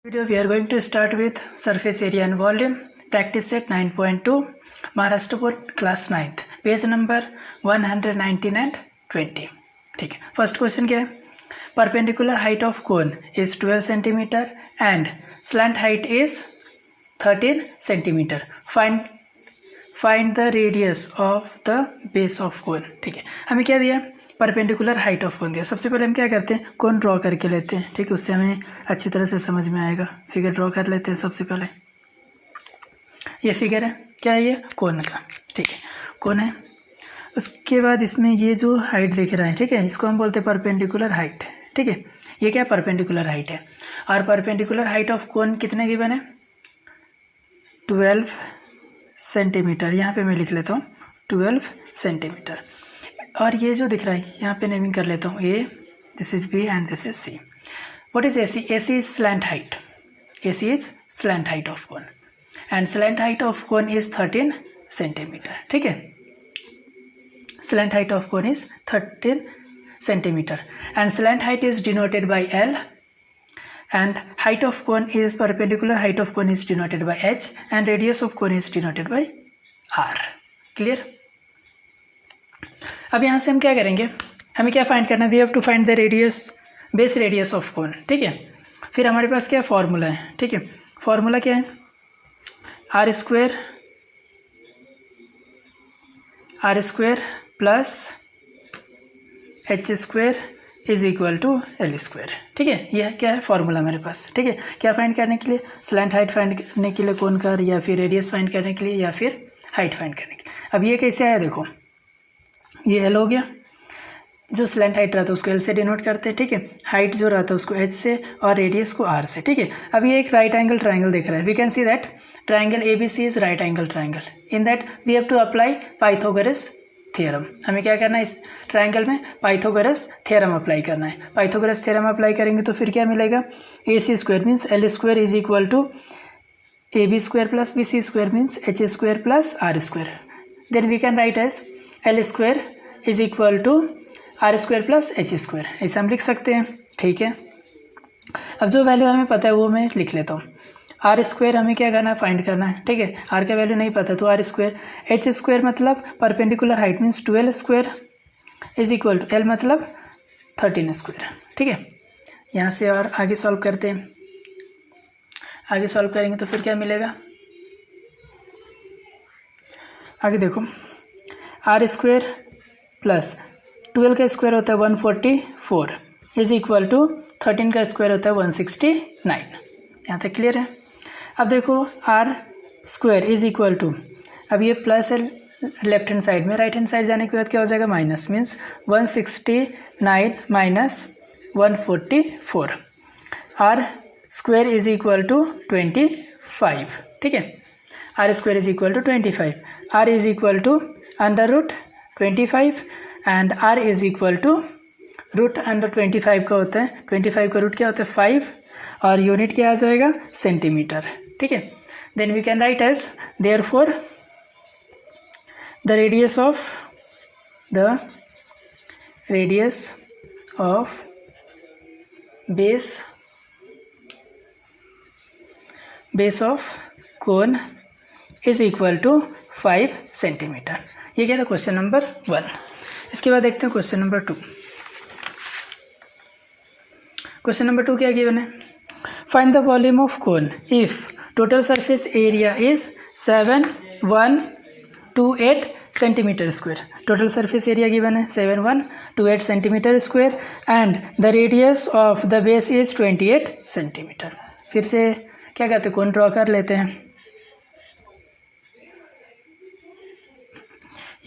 Video we are going to start with surface area and volume practice set 9.2 Maharashtra Board class 9th page number 119 and 20। ठीक है, first question क्या है? Perpendicular height of cone is 12 centimetre and slant height is 13 centimetre. Find the radius of the base of cone. ठीक है, हमें क्या दिया? Perpendicular height of कोन दिया। सबसे पहले हम क्या करते हैं, कोन ड्रॉ करके लेते हैं। ठीक है, उससे हमें अच्छी तरह से समझ में आएगा। फिगर ड्रॉ कर लेते हैं। सबसे पहले ये फिगर है, क्या है ये? कोन का। ठीक है, कोन है। उसके बाद इसमें ये जो हाइट दिख रहा है, ठीक है, इसको हम बोलते हैं परपेंडिकुलर हाइट। ठीक है, ये क्या परपेंडिकुलर हाइट है। और परपेंडिकुलर हाइट ऑफ कोन कितने गिवन है? 12 सेंटीमीटर। यहाँ पे मैं लिख लेता हूँ 12 सेंटीमीटर। और ये जो दिख रहा है, यहाँ पे नेमिंग कर लेता हूँ A, this is B and this is C. What is AC? AC is slant height. AC is slant height of cone and slant height of cone is 13 centimetre. ठीक है, slant height of cone is 13 centimetre and slant height is denoted by L and height of cone is perpendicular height of cone is denoted by h and radius of cone is denoted by r। Clear? अब यहाँ से हम क्या करेंगे, हमें क्या find करना है? We have to find the radius, base radius of cone. ठीक है, फिर हमारे पास क्या फॉर्मूला है? ठीक है, फॉर्मूला क्या है? R square plus H square is equal to L square. ठीक है, यह क्या है? फॉर्मूला मेरे पास। ठीक है, क्या फाइंड करने के लिए? स्लैंट हाइट फाइंड करने के लिए कोन का, या फिर रेडियस फाइंड करने के लिए, या फिर हाइट फाइंड करने के लिए। अब ये कैसे आया देखो, ये एल हो गया। जो स्लैंट हाइट रहता है उसको एल से डिनोट करते हैं। ठीक है, हाइट जो रहता है उसको एच से और रेडियस को आर से। ठीक है, अब ये एक राइट एंगल ट्राइंगल दिख रहा है। We can see that triangle A B C is right angle triangle. In that we have to apply Pythagoras theorem. हमें क्या करना है? इस ट्राइंगल में पाइथागोरस थ्योरम अप्लाई करना है। पाइथागोरस थ्योरम अप्लाई करेंगे तो फिर क्या मिलेगा? A C square means L square is equal to A B square plus B C square means H square plus R square. Then we can write as L square is equal to R square plus H square. ऐसे हम लिख सकते हैं। ठीक है, अब जो value हमें पता है वो मैं लिख लेता हूँ। आर स्क्वायर हमें क्या करना है? फाइंड करना है। ठीक है, आर का वैल्यू नहीं पता तो आर स्क्वायर। एच स्क्वायर मतलब perpendicular height means 12 square is equal to L मतलब 13 स्क्वायर। ठीक है, यहाँ से और आगे सॉल्व करते हैं। आगे सॉल्व करेंगे तो फिर क्या मिलेगा? आगे देखो, आर स्क्वायर प्लस 12 का स्क्वायर होता है 144 इज इक्वल टू 13 का स्क्वायर होता है 169। यहाँ तक क्लियर है? अब देखो R square is equal to, अब ये प्लस है लेफ्ट हैंड साइड में, राइट हैंड साइड जाने के बाद क्या हो जाएगा? Minus means 169 minus 144। R square is equal to 25। ठीक है, R square is equal to 25। R is equal to under root 25 and R is equal to root under 25 का होता है, 25 का रूट क्या होता है? 5 और यूनिट क्या आ जाएगा? सेंटीमीटर। ठीक है, then we can write as therefore the radius of base of cone is equal to 5 centimetre. ये क्या था? Question number 1। इसके बाद देखते हैं क्वेश्चन नंबर 2। क्वेश्चन नंबर 2 क्या गिवन है? Find the volume of cone if total surface area is 7128 centimetre square. Total surface area given है 7128 centimetre square and the radius of the base is 28 centimetre. फिर से क्या कहते हैं? कोन draw कर लेते हैं।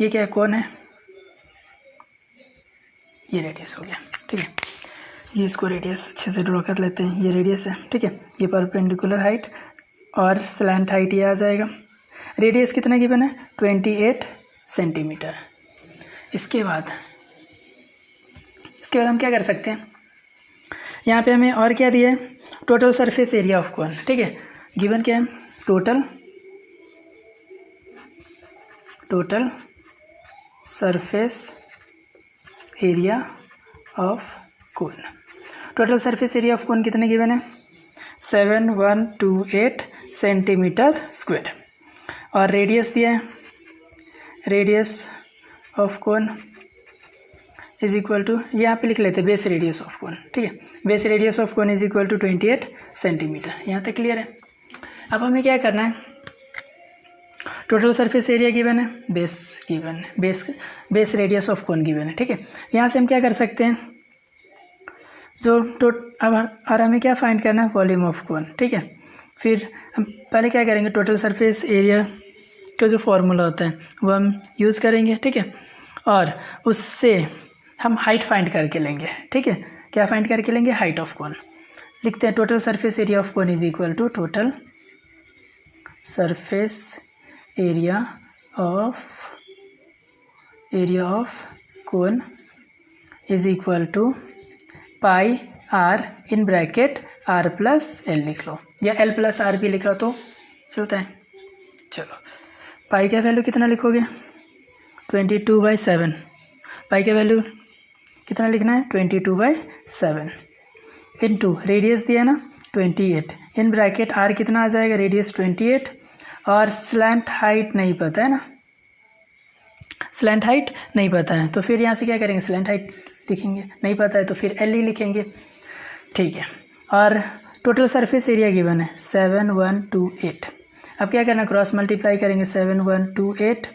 ये क्या कोन है? ये रेडियस हो गया। ठीक है, ये इसको रेडियस अच्छे से ड्रॉ कर लेते हैं। ये रेडियस है। ठीक है, ये परपेंडिकुलर हाइट और स्लैंट हाइट ये आ जाएगा। रेडियस कितना गिवन है? 28 सेंटीमीटर। इसके बाद हम क्या कर सकते हैं? यहाँ पे हमें और क्या दिया है? Total surface area of cone. ठीक है, गिवन क्या है? Total surface area of cone. Total surface area of कोन कितने गिवन है? 7128 सेंटीमीटर स्क्वायर। और रेडियस दिया है, radius of cone is equal to, यहाँ पे लिख लेते हैं बेस रेडियस ऑफ कोन, ठीक है। Base radius of cone is equal to 28 centimetre. यहाँ तक क्लियर है। अब हमें क्या करना है, टोटल सरफेस एरिया गिवन है, बेस गिवन है, base radius of cone given है, ठीक है। यहाँ से हम क्या कर सकते हैं, जो अब और हमें क्या फाइंड करना है, वॉल्यूम ऑफ कोन, ठीक है। फिर हम पहले क्या करेंगे, टोटल सरफेस एरिया का जो फॉर्मूला होता है वो हम यूज़ करेंगे, ठीक है। और उससे हम हाइट फाइंड करके लेंगे, ठीक है। क्या फाइंड करके लेंगे, हाइट ऑफ कोन। लिखते हैं total surface area of cone is equal to total surface area of cone is equal to pi R in bracket R plus L लिख लो, या एल प्लस आर भी लिखा तो चलता है। चलो पाई का वैल्यू कितना लिखोगे, 22/7। पाई का वैल्यू कितना लिखना है, 22/7 इंटू रेडियस दिया ना 28, इन ब्रैकेट आर कितना आ जाएगा, रेडियस 28, और स्लैंट हाइट नहीं पता है ना, स्लैंट हाइट नहीं पता है, तो फिर यहाँ से क्या करेंगे, स्लैंट हाइट लिखेंगे, नहीं पता है तो फिर एल ही लिखेंगे, ठीक है। और टोटल सरफेस एरिया गिवन है 7128। अब क्या करना, क्रॉस मल्टीप्लाई करेंगे, 7128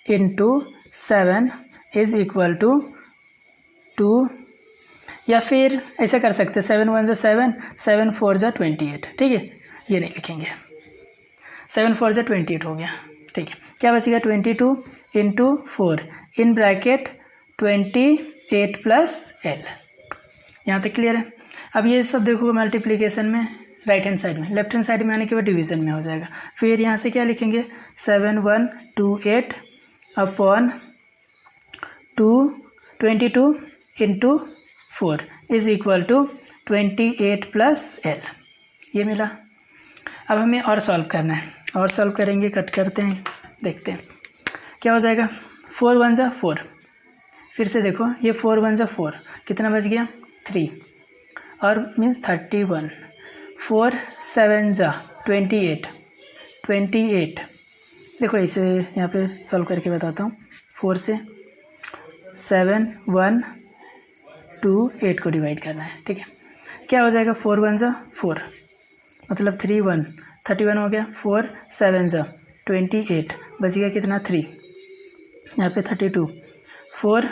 इंटू 7 इज इक्वल टू 2, या फिर ऐसा कर सकते हैं 7 1 7, 7 4 28, ठीक है। ये नहीं लिखेंगे, 7 4 28 हो गया, ठीक है। क्या बचेगा, 22 into 4 in bracket 28 plus L. यहाँ तक क्लियर है। अब ये सब देखो मल्टीप्लिकेशन में राइट हैंड साइड में, लेफ्ट हैंड साइड में आने के बाद डिवीज़न में हो जाएगा। फिर यहाँ से क्या लिखेंगे, 7128 upon 22 into 4 is equal to 28 plus L. ये मिला। अब हमें और सॉल्व करना है, और सॉल्व करेंगे, कट करते हैं, देखते हैं क्या हो जाएगा। 4 1 जा 4, फिर से देखो ये 4 1 जा 4, कितना बच गया 3, और मीन्स 31, 4 7 जा 28, 28। देखो इसे यहाँ पे सॉल्व करके बताता हूँ। 4 से 7 1 2 8 को डिवाइड करना है, ठीक है। क्या हो जाएगा, 4 1 जा 4, मतलब 3 1 31 हो गया। 4 7 जा 28, बच गया कितना 3, यहाँ पे 32, 4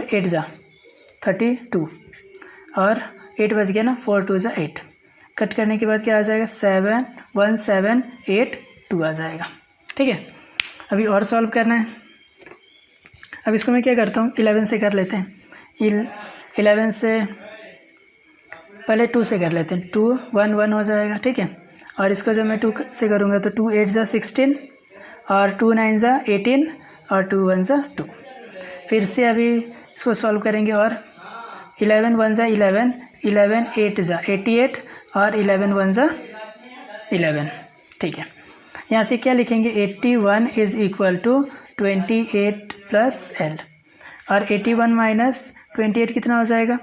8 जा 32, और 8 बच गया ना, 4 2 जा 8। कट करने के बाद क्या आ जाएगा, 7 1 7 8 2 आ जाएगा, ठीक है। अभी और सॉल्व करना है। अब इसको मैं क्या करता हूँ, 11 से कर लेते हैं। 11 से पहले 2 से कर लेते हैं, 2 1 1 हो जाएगा, ठीक है। और इसको जब मैं 2 से करूँगा तो 2 8 जा 16, और 2 9 जा 18, और 2 1 जा 2। फिर से अभी इसको सॉल्व करेंगे, और 11 1 जा 11, 11 8 जा 88, और 11 1 जा 11, ठीक है। यहाँ से क्या लिखेंगे, 81 is equal to 28 plus L, और 81 माइनस 28 कितना हो जाएगा,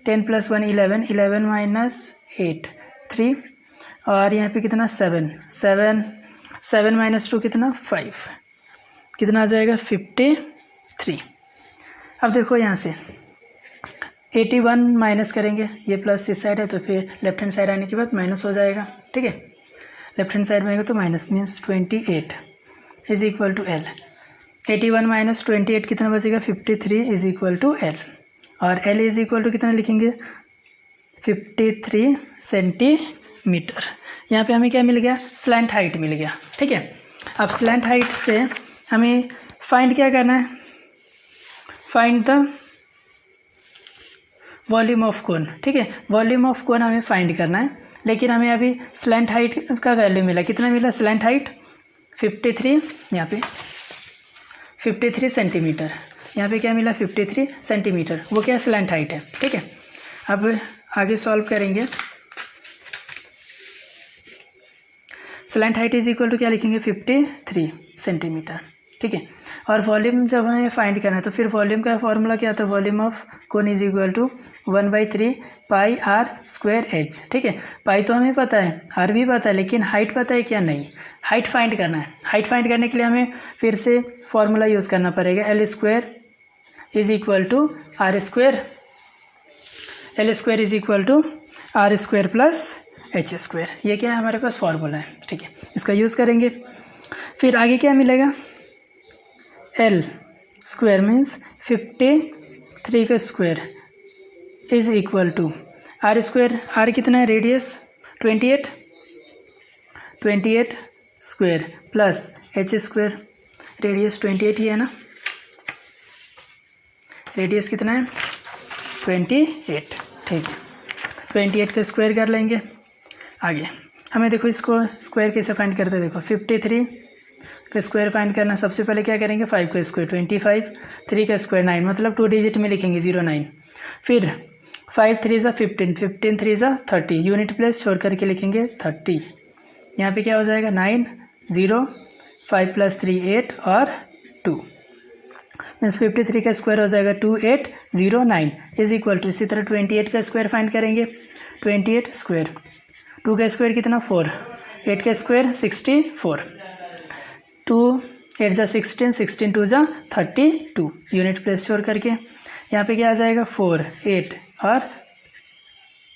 10 प्लस 1 11, 11 माइनस 8 3, और यहाँ पे कितना 7 माइनस 2 कितना 5, कितना आ जाएगा 53। अब देखो यहाँ से 81 माइनस करेंगे, ये प्लस इस साइड है तो फिर लेफ्ट हैंड साइड आने के बाद माइनस हो जाएगा, ठीक है। लेफ्ट हैंड साइड में आएगा तो minus, means 28 is equal to L. 81 माइनस 28 कितना बचेगा, 53 इज इक्वल टू एल, और एल इज इक्वल टू कितना लिखेंगे, 53 सेंटीमीटर। यहाँ पे हमें क्या मिल गया, स्लैंट हाइट मिल गया, ठीक है। अब स्लैंट हाइट से हमें फाइंड क्या करना है, find the volume of cone, ठीक है। वॉल्यूम ऑफ कोन हमें फाइंड करना है, लेकिन हमें अभी स्लैंट हाइट का वैल्यू मिला, कितना मिला, स्लैंट हाइट 53, यहाँ पे 53 सेंटीमीटर, यहाँ पे क्या मिला 53 सेंटीमीटर, वो क्या स्लैंट हाइट है, ठीक है। अब आगे सॉल्व करेंगे। Slant height is equal to क्या लिखेंगे, 53 सेंटीमीटर, ठीक है। और वॉल्यूम जब हमें फाइंड करना है तो फिर वॉल्यूम का फॉर्मूला क्या होता है, volume of cone is equal to 1/3 pi R square H. ठीक है, पाई तो हमें पता है, आर भी पता है, लेकिन हाइट पता है क्या? नहीं। हाइट फाइंड करना है। हाइट फाइंड करने के लिए हमें फिर से फॉर्मूला यूज़ करना पड़ेगा, L square is equal to R square, L square is equal to R square plus H square. ये क्या है? हमारे पास फॉर्मूला है। ठीक है, इसका यूज़ करेंगे। फिर आगे क्या मिलेगा? एल स्क्वायर मीन्स 53 का square is equal to R square. R कितना है? Radius 28 square plus H square. Radius 28 ही है ना, रेडियस कितना है? 28। ठीक है, 28 का स्क्वायर कर लेंगे। आगे हमें देखो इसको स्क्वायर कैसे फाइंड करते हैं। देखो 53 का स्क्वायर फाइंड करना, सबसे पहले क्या करेंगे? 5 का स्क्वायर 25, 3 का स्क्वायर 9, मतलब 2 डिजिट में लिखेंगे 09। फिर 5 3 ज़ा 15, 15 3 ज़ा 30, यूनिट प्लेस छोड़ करके लिखेंगे 30। यहाँ पे क्या हो जाएगा? 9 0 5 प्लस 3 8 और 2 मीन्स 53 का स्क्वायर हो जाएगा 2809 इज इक्वल टू, इसी तरह 28 का स्क्वायर फाइंड करेंगे। 28 स्क्वायर, 2 का स्क्वायर कितना? 4, 8 का स्क्वायर 64, 2 8 ज़ा 16, 16 2 ज़ा 32, यूनिट प्लेस छोड़ करके यहाँ पे क्या आ जाएगा? 4 8 और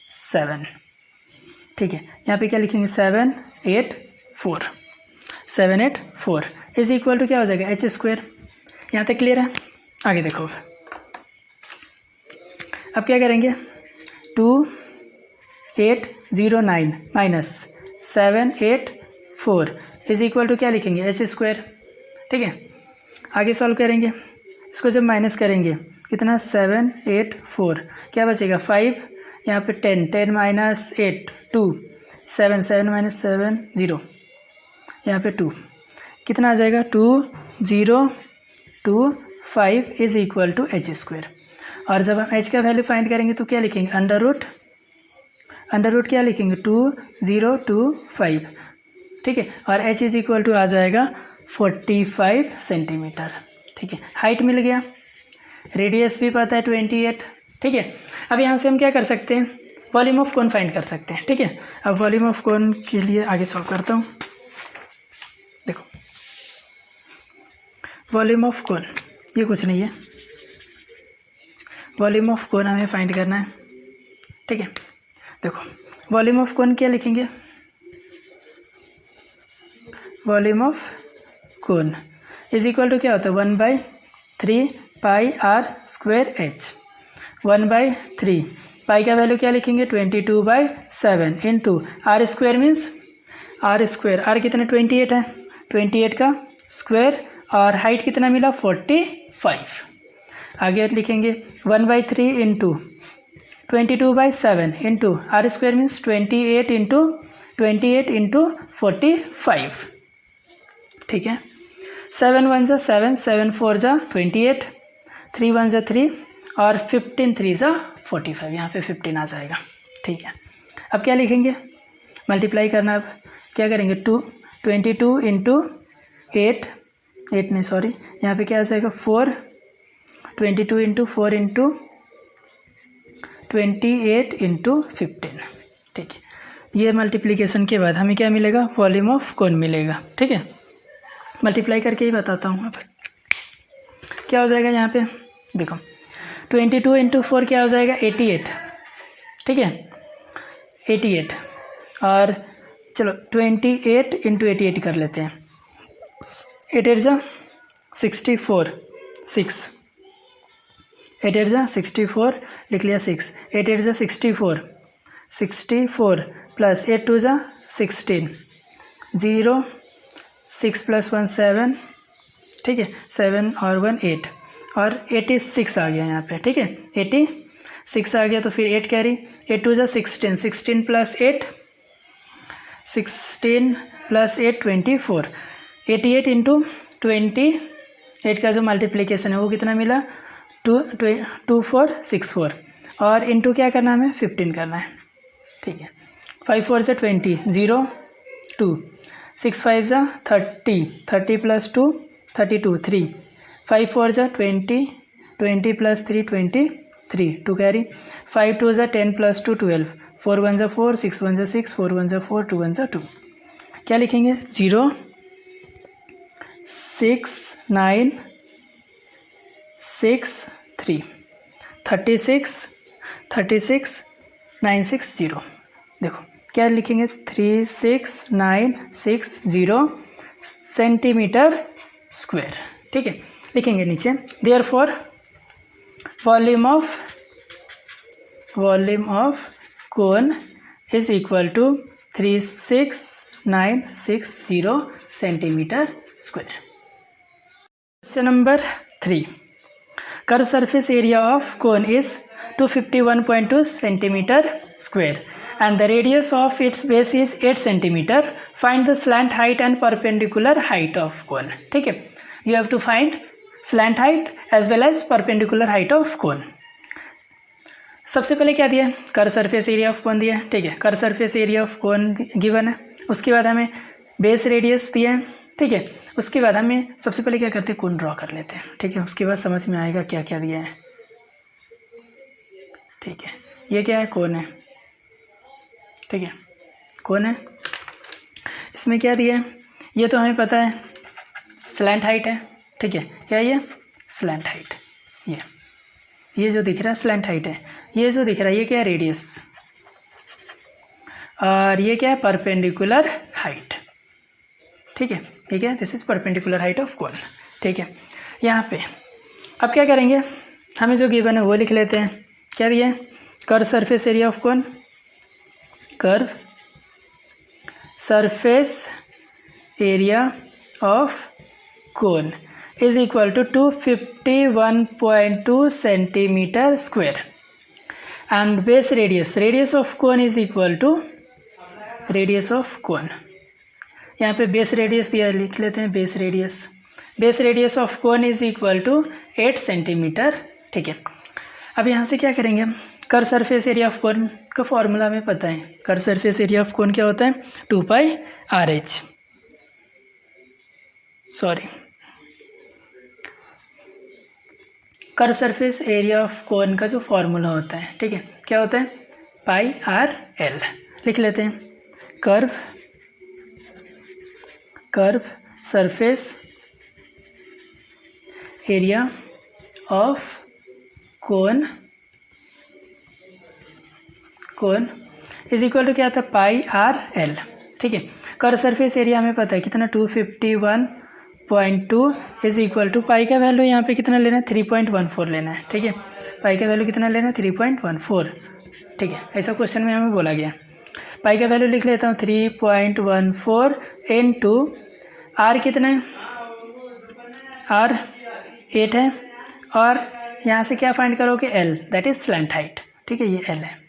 7। ठीक है, यहाँ पे क्या लिखेंगे? 7 8 4, 7 8 4 इज इक्वल टू क्या हो जाएगा? H square. यहाँ तक क्लियर है? आगे देखो, अब क्या करेंगे? 2809 माइनस 784 इज इक्वल टू क्या लिखेंगे? H square. ठीक है, आगे सॉल्व करेंगे। इसको जब माइनस करेंगे कितना? 784, क्या बचेगा? 5, यहाँ पे 10, 10 माइनस 8 2, 7 7 माइनस 7 0, यहाँ पे 2, कितना आ जाएगा? 2025 is equal to H square. और जब हम एच का वैल्यू फाइंड करेंगे तो क्या लिखेंगे? अंडर रूट क्या लिखेंगे? 2025। ठीक है, और एच इज इक्वल टू आ जाएगा 45 सेंटीमीटर। ठीक है, हाइट मिल गया, रेडियस भी पता है 28। ठीक है, अब यहाँ से हम क्या कर सकते हैं? वॉल्यूम ऑफ कोन फाइंड कर सकते हैं। ठीक है, अब वॉल्यूम ऑफ कोन के लिए आगे सॉल्व करता हूँ। देखो, वॉल्यूम ऑफ कोन ये कुछ नहीं है, वॉल्यूम ऑफ कोन हमें फाइंड करना है। ठीक है, देखो वॉल्यूम ऑफ कोन क्या लिखेंगे? Volume of cone is equal to क्या होता है? 1/3 pi R square H. 1/3 pi का वैल्यू क्या लिखेंगे? 22/7 into R square means R square, R कितना? 28 है, 28 का स्क्वायर, और हाइट कितना मिला? 45। आगे लिखेंगे 1/3 into 22/7 into R square means 28 into 45। ठीक है, 7 1 ज़ा 7, 7 4 ज़ा 28, 3 1 ज़ा 3 और 15 3 ज़ा 45, यहाँ पे 15 आ जाएगा। ठीक है, अब क्या लिखेंगे? मल्टीप्लाई करना। अब क्या करेंगे? 22 इंटू 8 नहीं सॉरी, यहाँ पे क्या आ जाएगा? 4, 22 इंटू 4 इंटू 28 इंटू 15। ठीक है, ये मल्टीप्लिकेशन के बाद हमें क्या मिलेगा? वॉल्यूम ऑफ कोन मिलेगा। ठीक है, मल्टीप्लाई करके ही बताता हूँ। अब क्या हो जाएगा यहाँ पे? देखो 22 इंटू 4 क्या हो जाएगा? 88। ठीक है, 88, और चलो 28 इंटू 88 कर लेते हैं। 8 8 ज़ा 64, 6, 8 8 ज़ा 64 लिख लिया 6, 8 8 ज़ा 64, 64 प्लस 8 2 ज़ा 16, 0 6 प्लस 1 7। ठीक है, 7 और 1 8, और 86 आ गया यहाँ पे। ठीक है, 86 आ गया, तो फिर 8 कैरी, 8 2 ज़ा 16, 16 प्लस 8 16 प्लस 8 24, 88 इंटू 28 का जो मल्टीप्लिकेशन है वो कितना मिला? 2464, और इंटू क्या करना है? हमें 15 करना है। ठीक है, 5 4 ज़ा 20, 0 2, 6 5 ज़ा 30, 30 प्लस 2 32, 3, 5 4 ज़ा 20, 20 प्लस 3 23, 3 2 कैरी, 5 2 ज़ा 10 + 2 12, 4 1 ज़ा 4, 6 1 ज़ा 6, 4 1 ज़ा 4, 2 1 ज़ा 2। क्या लिखेंगे? 0 6 9 6 3, 36 36 9 6 0। देखो क्या लिखेंगे? 3690 सेंटीमीटर स्क्वायर। ठीक है, लिखेंगे नीचे therefore volume of cone is equal to 36960 centimetre square. Question number 3, curve surface area of cone is 251.2 centimetre square and the radius of its base is 8 centimeter. Find the slant height and perpendicular height of cone. ठीक है, you have to find slant height as well as perpendicular height of cone. सबसे पहले क्या दिया? Curve surface area of कोन दिया। ठीक है, curve surface area of cone given है। उसके बाद हमें बेस रेडियस दिया है। ठीक है, उसके बाद हमें सबसे पहले क्या करते हैं? कोन ड्रॉ कर लेते हैं। ठीक है, उसके बाद समझ में आएगा क्या क्या दिया है। ठीक है, ये क्या है? कोन है। ठीक है, कोन है। इसमें क्या दिया है? ये तो हमें पता है स्लैंट हाइट है। ठीक है, क्या है ये? Slant height. ये जो दिख रहा है स्लैंट हाइट है। ये जो दिख रहा है ये क्या है? रेडियस। और ये क्या है? Perpendicular height. ठीक है, ठीक है, this is perpendicular height of cone. ठीक है, यहाँ पे अब क्या करेंगे? हमें जो गिवन है वो लिख लेते हैं। क्या दिया है? Curve surface area of cone, curve surface area of cone is equal to 251.2 centimetre square and base radius of cone is equal to radius of cone. यहाँ पे बेस रेडियस दिया, लिख लेते हैं base radius of cone is equal to 8 centimetre. ठीक है, अब यहाँ से क्या करेंगे हम? Curve surface area of cone का फॉर्मूला हमें पता है। Curve surface area of cone क्या होता है? 2πRh। Sorry, curve surface area of cone का जो फॉर्मूला होता है, ठीक है, क्या होता है? πRL। लिख लेते हैं curve surface area of cone is equal to क्या था? πRL। ठीक है, कर्व सरफेस एरिया हमें पता है कितना? 251.2 इज इक्वल टू पाई का वैल्यू यहाँ पे कितना लेना है? 3.14 लेना है। ठीक है, पाई का वैल्यू कितना लेना है? 3.14। ठीक है, ऐसा क्वेश्चन में हमें बोला गया। पाई का वैल्यू लिख लेता हूँ 3.14 इनटू आर कितना है? आर 8 है। और यहाँ से क्या फाइंड करोगे? L, that is slant height. ठीक है, ये एल है।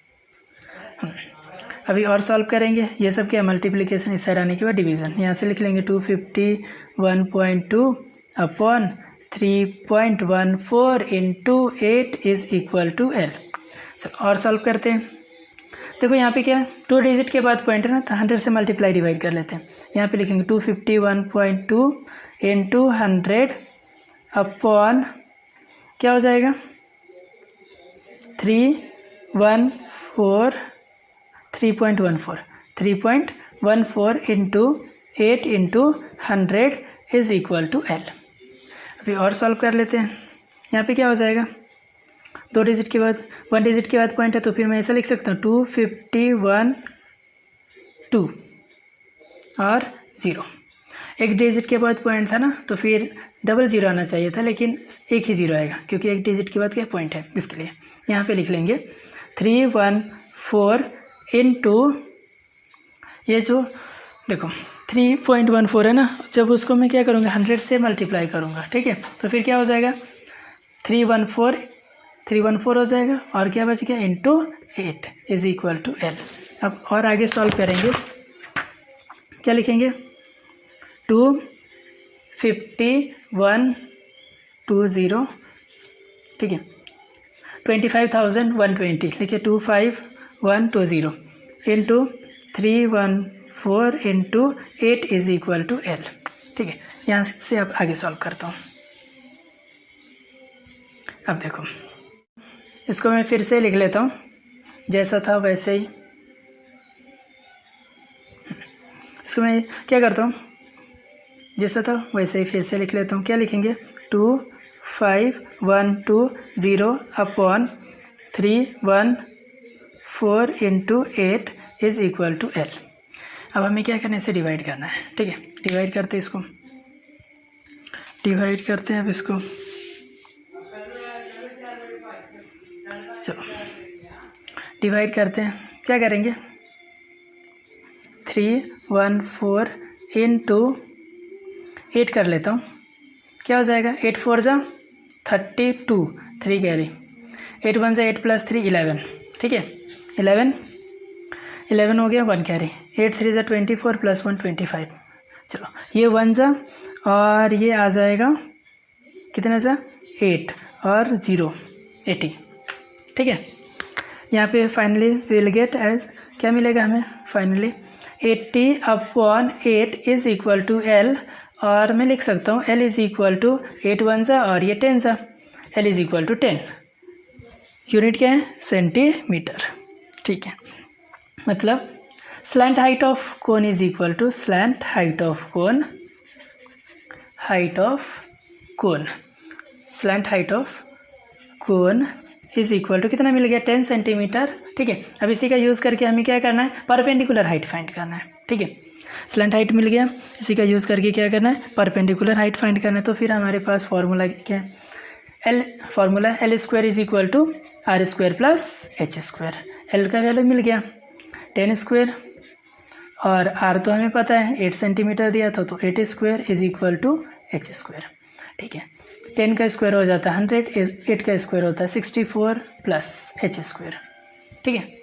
अभी और सॉल्व करेंगे। ये सब क्या? मल्टीप्लिकेशन, इस साइड आने के बाद डिवीजन। यहाँ से लिख लेंगे 251.2 upon 3.14 into 8 is equal to L. और सॉल्व करते हैं। देखो यहाँ पे क्या है? 2 डिजिट के बाद पॉइंट है ना, तो 100 से मल्टीप्लाई डिवाइड कर लेते हैं। यहाँ पे लिखेंगे 251.2 इंटू 100 अपॉन क्या हो जाएगा? 3.14 into 8 into 100 is equal to L. अभी और सॉल्व कर लेते हैं। यहाँ पे क्या हो जाएगा? 2 डिजिट के बाद 1 डिजिट के बाद पॉइंट है, तो फिर मैं ऐसा लिख सकता हूँ 251.2 और 0। 1 डिजिट के बाद पॉइंट था ना, तो फिर डबल 0 आना चाहिए था, लेकिन एक ही 0 आएगा क्योंकि 1 डिजिट के बाद क्या पॉइंट है, इसके लिए यहाँ पे लिख लेंगे 314 इंटू ये जो देखो 3.14 है ना, जब उसको मैं क्या करूँगा? 100 से मल्टीप्लाई करूँगा। ठीक है, तो फिर क्या हो जाएगा? 314 हो जाएगा और क्या बच गया? Into 8 is equal to L. अब और आगे सॉल्व करेंगे। क्या लिखेंगे? 25120। ठीक है, 25,120 लिखिए 25120 into 314 into 8 is equal to L. ठीक है, यहाँ से अब आगे सॉल्व करता हूँ। अब देखो इसको मैं फिर से लिख लेता हूँ, जैसा था वैसे ही। इसको मैं क्या करता हूँ, जैसा था वैसे ही फिर से लिख लेता हूँ। क्या लिखेंगे, 2512/314 × 8 इज इक्वल टू L। अब हमें क्या करना है, इसे डिवाइड करना है। ठीक है, डिवाइड करते हैं इसको, डिवाइड करते हैं अब इसको। चलो डिवाइड करते हैं, क्या करेंगे, 314 × 8 कर लेता हूँ। क्या हो जाएगा, 8 4 जा 32, 3 कैरी, 8 1 जा 8 + 3 11। ठीक है, 11 हो गया, 1 कैरी, 8 3 जा 24 + 1 25। चलो ये 1 जा और ये आ जाएगा कितना सा, 8 और 0 80। ठीक है, यहाँ पे फाइनली विल गेट एज, क्या मिलेगा हमें finally, 80/8 is equal to L। और मैं लिख सकता हूँ L इज इक्वल टू 8 1 सा और ये 10 सा, L is equal to 10। Unit क्या है, सेंटीमीटर। ठीक है, मतलब slant height of cone is equal to slant height of cone, height of cone, slant height of cone is equal to कितना मिल गया, 10 सेंटीमीटर। ठीक है, अब इसी का यूज़ करके हमें क्या करना है, परपेंडिकुलर हाइट फाइंड करना है। ठीक है, स्लैंट हाइट मिल गया, इसी का यूज़ करके क्या करना है, परपेंडिकुलर हाइट फाइंड करना है। तो फिर हमारे पास फार्मूला क्या है, formula L² is equal to R² + H²। L का वैल्यू मिल गया 10² और R तो हमें पता है 8 सेंटीमीटर दिया था, तो 8² इज इक्वल टू H²। ठीक है, 10 का स्क्वायर हो जाता है 100, 8 का स्क्वायर होता है 64 + H²। ठीक है,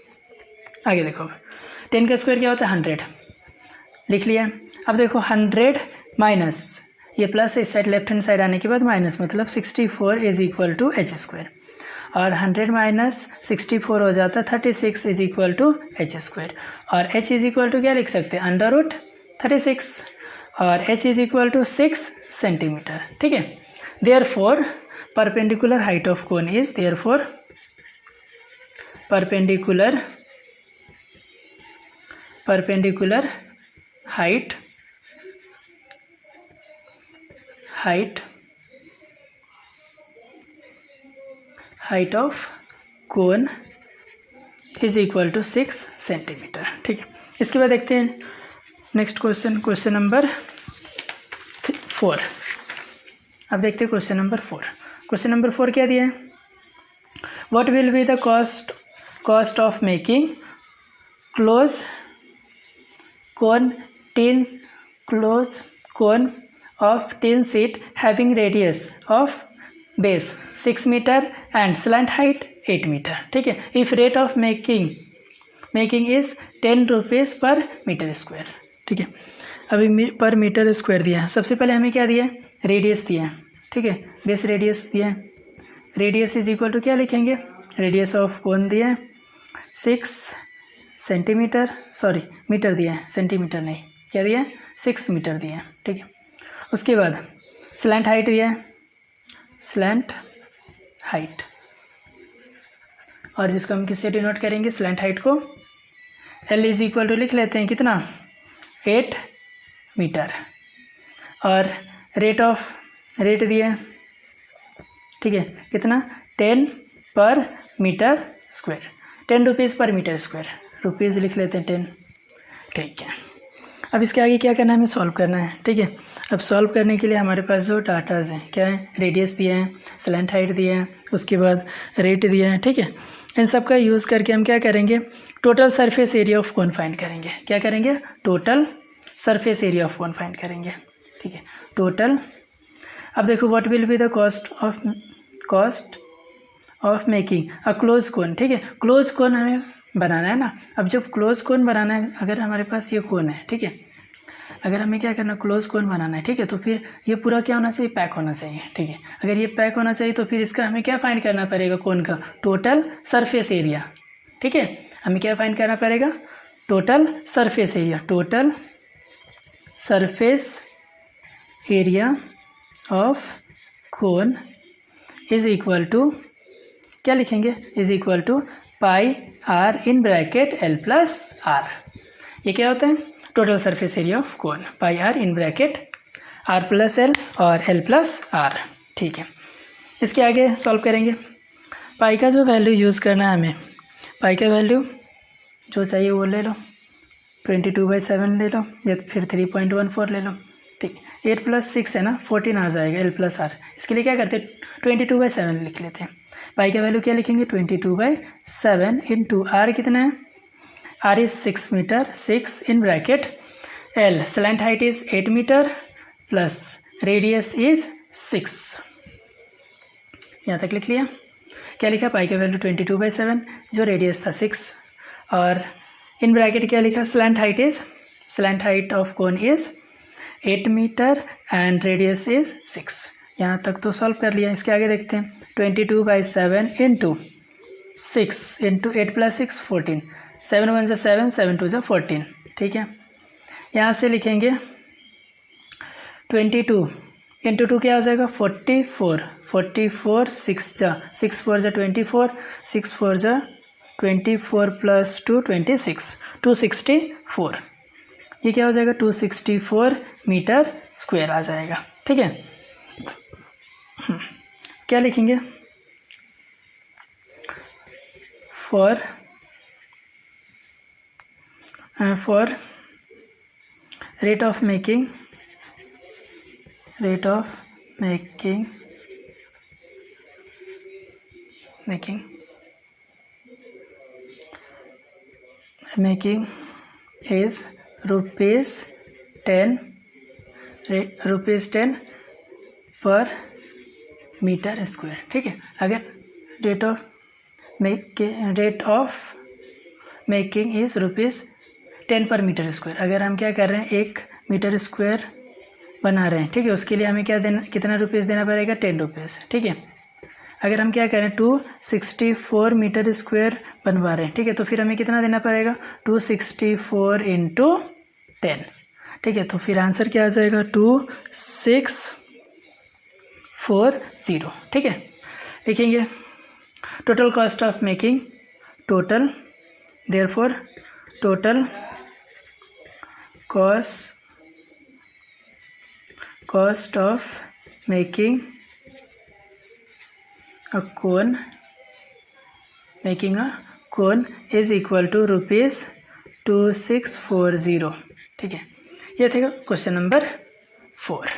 आगे देखो 10 का स्क्वायर क्या होता है 100, लिख लिया। अब देखो 100 माइनस ये प्लस इस साइड लेफ्ट हैंड साइड आने के बाद माइनस, मतलब 64 इज इक्वल टू H²। और 100 माइनस 64 हो जाता है 36 इज इक्वल टू H²। और H इज इक्वल टू क्या लिख सकते हैं, √36 और H is equal to 6 centimetre. ठीक है, therefore perpendicular height of cone is, therefore perpendicular height of cone is equal to 6 centimetre. ठीक है, इसके बाद देखते हैं नेक्स्ट क्वेश्चन, क्वेश्चन नंबर 4। अब देखते हैं क्वेश्चन नंबर 4। क्वेश्चन नंबर 4 क्या दिया है, what will be the cost of making close cone of tin sheet having radius of base 6 meter and slant height 8 meter। ठीक है, if rate of making is 10 rupees per meter square। ठीक है, अभी पर metre square दिया है। सबसे पहले हमें क्या दिया है, रेडियस दिया है। ठीक है, बेस रेडियस दिया है, रेडियस इज इक्वल टू क्या लिखेंगे, रेडियस ऑफ कोन दिया है 6 सेंटीमीटर, सॉरी मीटर दिया है, सेंटीमीटर नहीं, क्या दिया है 6 मीटर दिया है। ठीक है, उसके बाद स्लैंट हाइट दिया है, स्लैंट हाइट, और जिसको हम किससे डिनोट करेंगे, स्लैंट हाइट को L इज इक्वल टू लिख लेते हैं कितना, 8 मीटर। और रेट दिया है, ठीक है, कितना 10 पर मीटर स्क्वायर, 10 रुपीज़ पर मीटर स्क्वायर, रुपीज़ लिख लेते हैं 10। ठीक है, अब इसके आगे क्या करना है, हमें सॉल्व करना है। ठीक है, अब सॉल्व करने के लिए हमारे पास जो डाटाज हैं क्या है, रेडियस दिया है, स्लैंट हाइट दिया है, उसके बाद रेट दिया है। ठीक है, इन सब का यूज़ करके हम क्या करेंगे, total surface area of cone find करेंगे। क्या करेंगे, total surface area of cone find करेंगे। ठीक है, टोटल। अब देखो what will be the cost of making a close cone. ठीक है, क्लोज कोन हमें बनाना है ना। अब जब क्लोज कोन बनाना है, अगर हमारे पास ये कोन है, ठीक है, अगर हमें क्या करना, क्लोज कोन बनाना है, ठीक है, तो फिर ये पूरा क्या होना चाहिए, पैक होना चाहिए। ठीक है, अगर ये पैक होना चाहिए तो फिर इसका हमें क्या फाइंड करना पड़ेगा, कोन का टोटल सरफेस एरिया। ठीक है, हमें क्या फाइंड करना पड़ेगा, total surface area, total surface area of cone is equal to क्या लिखेंगे, is equal to pi R in bracket L plus R. ये क्या होता है, total surface area of cone, pi R in bracket R plus L और L plus R. ठीक है, इसके आगे सॉल्व करेंगे। पाई का जो वैल्यू यूज़ करना है हमें, पाई का वैल्यू जो चाहिए वो ले लो, 22/7 ले लो या फिर 3.14 ले लो। ठीक, 8 + 6 है ना, 14 आ जाएगा एल प्लस आर। इसके लिए क्या करते हैं, 22/7 लिख लेते हैं। पाई का वैल्यू क्या लिखेंगे, 22/7 इंटू आर कितना है, R is 6 metre, 6 in bracket L slant height is 8 metre plus radius is 6। यहाँ तक लिख लिया। क्या लिखा, पाई का वैल्यू 22/7, जो रेडियस था 6, और इन ब्रैकेट क्या लिखा, slant height of cone is 8 metre and radius is 6। यहाँ तक तो सॉल्व कर लिया। इसके आगे देखते हैं, 22/7 इंटू 6 इंटू 8 + 6 14, 7 × 1 = 7, 7 × 2 = 14। ठीक है, यहाँ से लिखेंगे 22 इंटू 2 क्या हो जाएगा, 44, 6 × 4 = 24, 6 × 4 = 24 + 2 26, 264। ये क्या हो जाएगा, 264 मीटर स्क्वायर आ जाएगा। ठीक है, क्या लिखेंगे, for rate of making is ₹10 पर मीटर स्क्वायर। ठीक है, अगर रेट ऑफ मेकिंग इज़ ₹10 पर मीटर स्क्वायर, अगर हम क्या कर रहे हैं, 1 मीटर स्क्वायर बना रहे हैं। ठीक है, उसके लिए हमें क्या देना, कितना रुपीज़ देना पड़ेगा, 10 रुपीज़। ठीक है, अगर हम क्या करें, 264 मीटर स्क्वायर बनवा रहे हैं। ठीक है, तो फिर हमें कितना देना पड़ेगा, 264 × 10। ठीक है, तो फिर आंसर क्या आ जाएगा, 2640। ठीक है, लिखेंगे total cost of making, total cost of making a cone is equal to ₹2640। ठीक है, ये था क्वेश्चन नंबर 4।